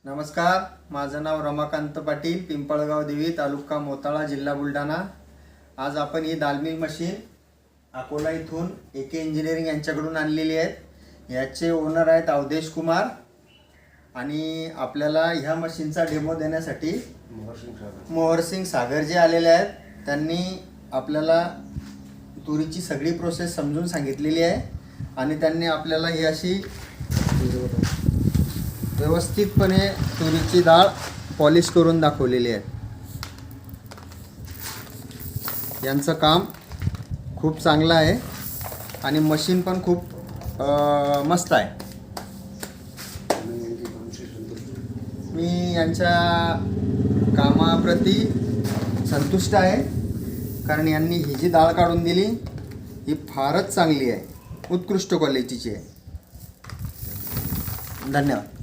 नमस्कार, माझं नाव रमाकांत पाटील, पिंपळगाव देवी, तालुका मोताळा, जिल्हा बुलढाणा। आज आपण ही दाल मिल मशीन अकोला इथून एके इंजिनिअरिंग यांच्याकडून आणलेली आहे। याचे ओनर आहेत अवधेश कुमार आणि आपल्याला ह्या मशीनचा डेमो देण्यासाठी मोहरसिंग सागर जे आलेले आहेत, त्यांनी आपल्याला तुरीची सगळी प्रोसेस समजून सांगितलेली आहे आणि त्यांनी आपल्याला ही अशी व्यवस्थितपणे तुरीची डाळ पॉलिश करून दाखवलेली आहे। यांचं काम खूप चांगलं आहे आणि मशीन पण खूप मस्त आहे। मी यांच्या कामाप्रती संतुष्ट आहे, कारण यांनी ही जी डाळ काढून दिली ही फारच चांगली आहे, उत्कृष्ट क्वालिटीची आहे। धन्यवाद।